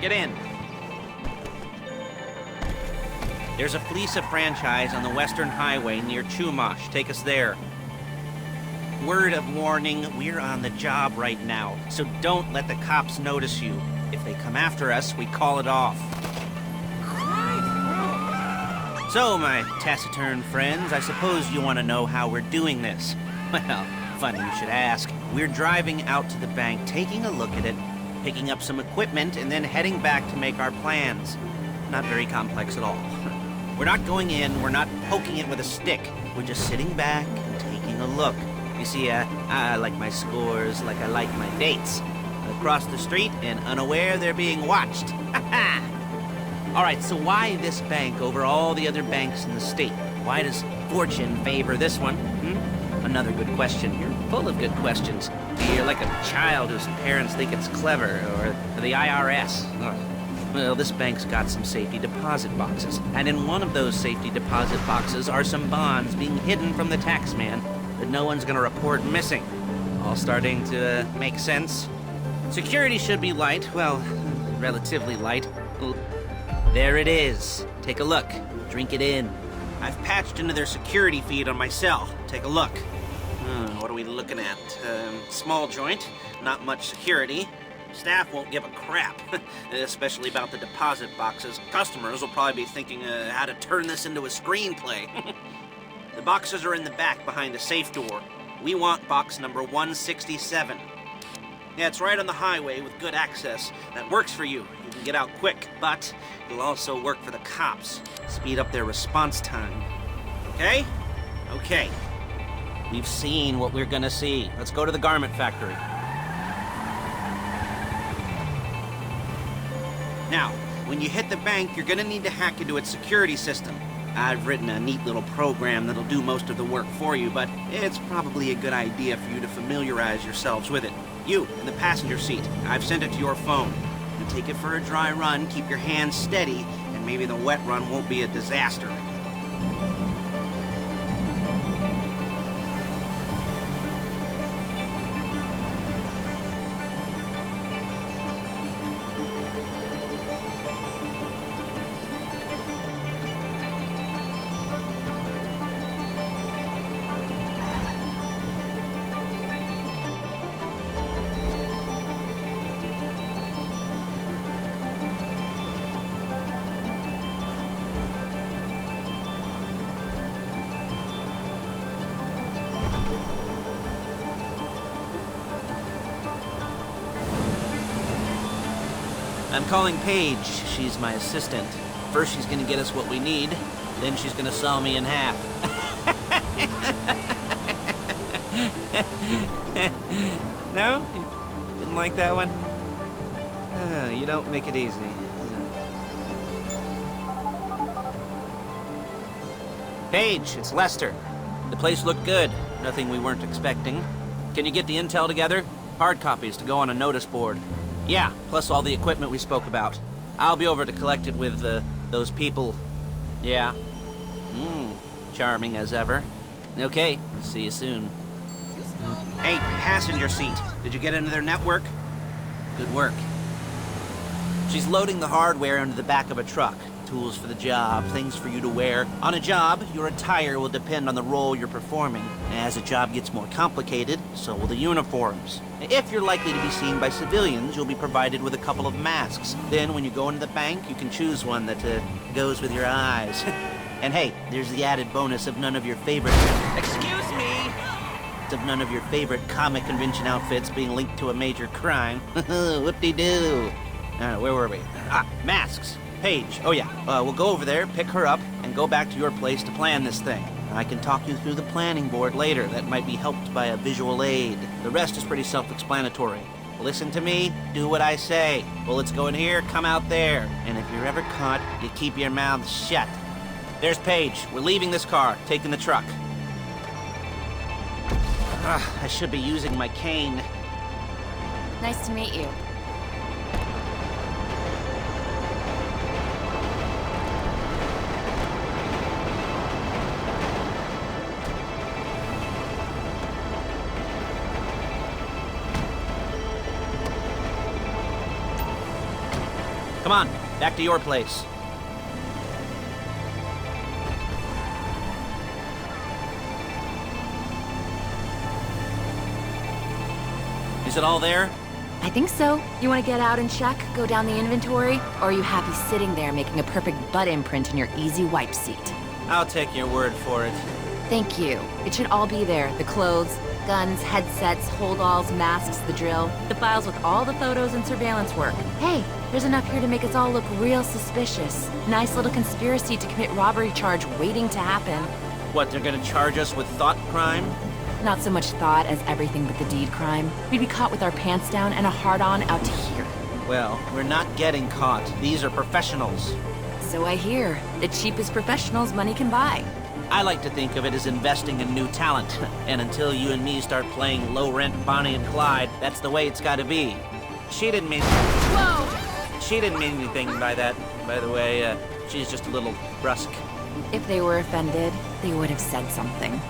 Get in. There's a FLEECA franchise on the Western Highway near Chumash. Take us there. Word of warning, we're on the job right now, so don't let the cops notice you. If they come after us, we call it off. So, my taciturn friends, I suppose you want to know how we're doing this. Well, funny you should ask. We're driving out to the bank, taking a look at it, picking up some equipment, and then heading back to make our plans. Not very complex at all. We're not going in, we're not poking it with a stick. We're just sitting back and taking a look. You see, I like my scores like I like my dates. Across the street and unaware they're being watched. All right, so why this bank over all the other banks in the state? Why does fortune favor this one? Another good question. You're full of good questions. You're like a child whose parents think it's clever, or the IRS. Well, this bank's got some safety deposit boxes, and in one of those safety deposit boxes are some bonds being hidden from the tax man that no one's gonna report missing. All starting to make sense? Security should be light, well, relatively light. There it is. Take a look. Drink it in. I've patched into their security feed on my cell. Take a look. What are we looking at? Small joint, not much security. Staff won't give a crap, especially about the deposit boxes. Customers will probably be thinking how to turn this into a screenplay. The boxes are in the back behind a safe door. We want box number 167. Yeah, it's right on the highway with good access. That works for you. You can get out quick, but it'll also work for the cops. Speed up their response time. Okay? Okay. We've seen what we're gonna see. Let's go to the garment factory. Now, when you hit the bank, you're gonna need to hack into its security system. I've written a neat little program that'll do most of the work for you, but it's probably a good idea for you to familiarize yourselves with it. You, in the passenger seat, I've sent it to your phone. You take it for a dry run, keep your hands steady, and maybe the wet run won't be a disaster. I'm calling Paige. She's my assistant. First she's gonna get us what we need, then she's gonna saw me in half. No? You didn't like that one? You don't make it easy. Paige, it's Lester. The place looked good. Nothing we weren't expecting. Can you get the intel together? Hard copies to go on a notice board. Yeah, plus all the equipment we spoke about. I'll be over to collect it with, those people. Yeah. Charming as ever. Okay, see you soon. Hey, passenger seat. Did you get into their network? Good work. She's loading the hardware into the back of a truck. Tools for the job, things for you to wear. On a job, your attire will depend on the role you're performing. As the job gets more complicated, so will the uniforms. If you're likely to be seen by civilians, you'll be provided with a couple of masks. Then when you go into the bank, you can choose one that goes with your eyes. And hey, there's the added bonus of none of your favorite... Excuse me! Of none of your favorite comic convention outfits being linked to a major crime. Whoop-de-doo. Where were we? Masks. Paige. Oh yeah, we'll go over there, pick her up, and go back to your place to plan this thing. I can talk you through the planning board later. That might be helped by a visual aid. The rest is pretty self-explanatory. Listen to me, do what I say. Bullets go in here, come out there. And if you're ever caught, you keep your mouth shut. There's Paige. We're leaving this car, taking the truck. I should be using my cane. Nice to meet you. Come on, back to your place. Is it all there? I think so. You want to get out and check, go down the inventory? Or are you happy sitting there making a perfect butt imprint in your easy wipe seat? I'll take your word for it. Thank you. It should all be there. The clothes, guns, headsets, holdalls, masks, the drill. The files with all the photos and surveillance work. Hey, there's enough here to make us all look real suspicious. Nice little conspiracy to commit robbery charge waiting to happen. What, they're gonna charge us with thought crime? Not so much thought as everything but the deed crime. We'd be caught with our pants down and a hard-on out to here. Well, we're not getting caught. These are professionals. So I hear. The cheapest professionals money can buy. I like to think of it as investing in new talent. And until you and me start playing low-rent Bonnie and Clyde, that's the way it's gotta be. She didn't mean... Whoa! She didn't mean anything by that, by the way. She's just a little brusque. If they were offended, they would have said something.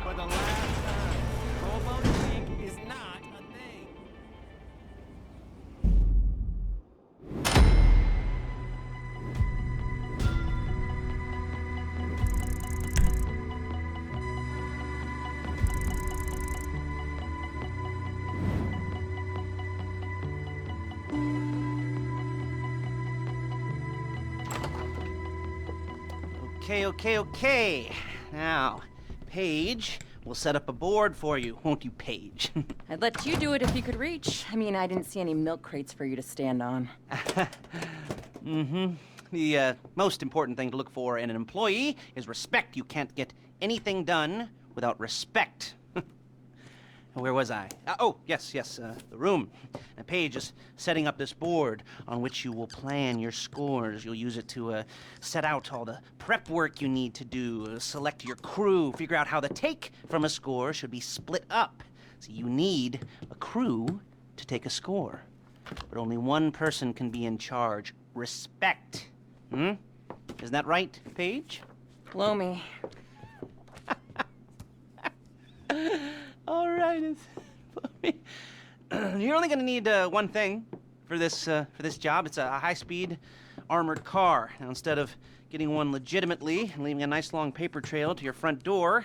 For the last time, ROBO is not a thing. Okay. Now, Paige, we'll set up a board for you, won't you, Paige? I'd let you do it if you could reach. I mean, I didn't see any milk crates for you to stand on. The most important thing to look for in an employee is respect. You can't get anything done without respect. Where was I? Yes, the room. And Paige is setting up this board on which you will plan your scores. You'll use it to set out all the prep work you need to do, select your crew, figure out how the take from a score should be split up. So you need a crew to take a score. But only one person can be in charge. Respect. Isn't that right, Paige? Blow me. All right. You're only going to need one thing for this job. It's a high-speed armored car. Now, instead of getting one legitimately and leaving a nice long paper trail to your front door,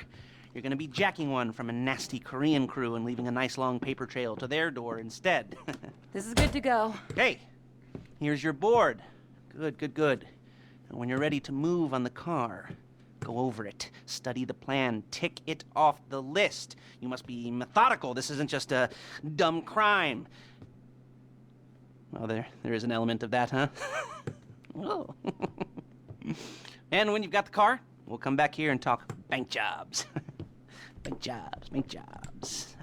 you're going to be jacking one from a nasty Korean crew and leaving a nice long paper trail to their door instead. This is good to go. Hey, here's your board. Good. And when you're ready to move on the car, go over it, study the plan, tick it off the list. You must be methodical. This isn't just a dumb crime. Well, there is an element of that, huh? Oh. And when you've got the car, we'll come back here and talk bank jobs. Bank jobs.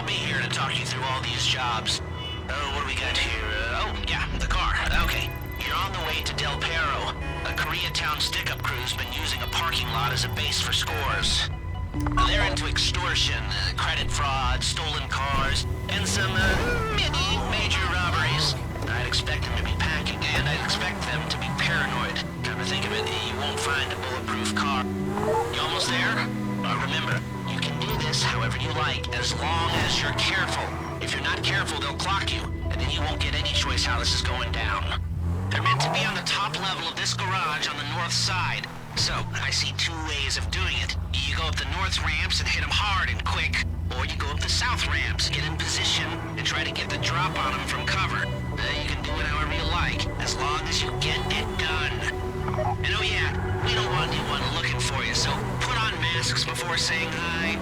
I'll be here to talk you through all these jobs. Oh, what do we got here? Oh, yeah, the car. Okay. You're on the way to Del Perro. A Koreatown stick-up crew's been using a parking lot as a base for scores. They're into extortion, credit fraud, stolen cars, and some, major robberies. I'd expect them to be packing, and I'd expect them to be paranoid. Come to think of it, you won't find a bulletproof car. You almost there? Remember, you can do this however you like, as long as you're careful. If you're not careful, they'll clock you, and then you won't get any choice how this is going down. They're meant to be on the top level of this garage on the north side. So, I see two ways of doing it. You go up the north ramps and hit them hard and quick, or you go up the south ramps, get in position, and try to get the drop on them from cover. You can do it however you like, as long as you get it done. And oh yeah, we don't want anyone looking for you, so put on masks before saying hi.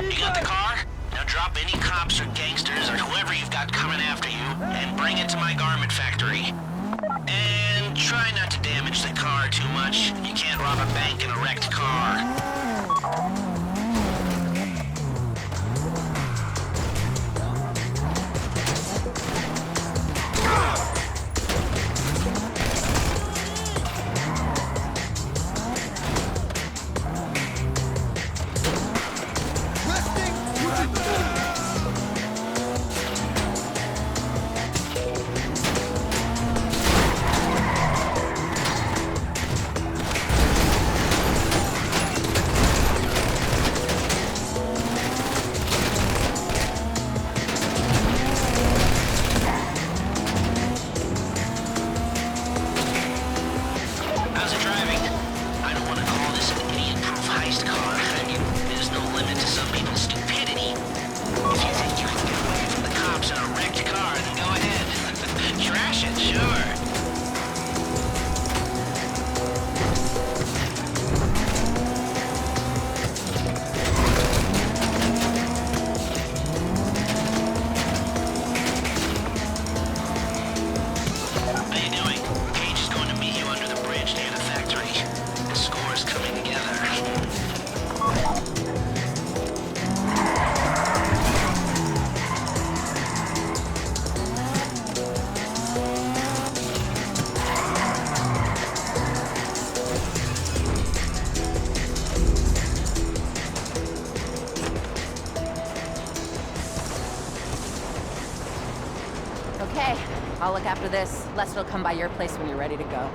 You got the car? Now drop any cops or gangsters or whoever you've got coming after you and bring it to my garment factory. And try not to damage the car too much. You can't rob a bank in a wrecked car. Okay, I'll look after this. Lester will come by your place when you're ready to go.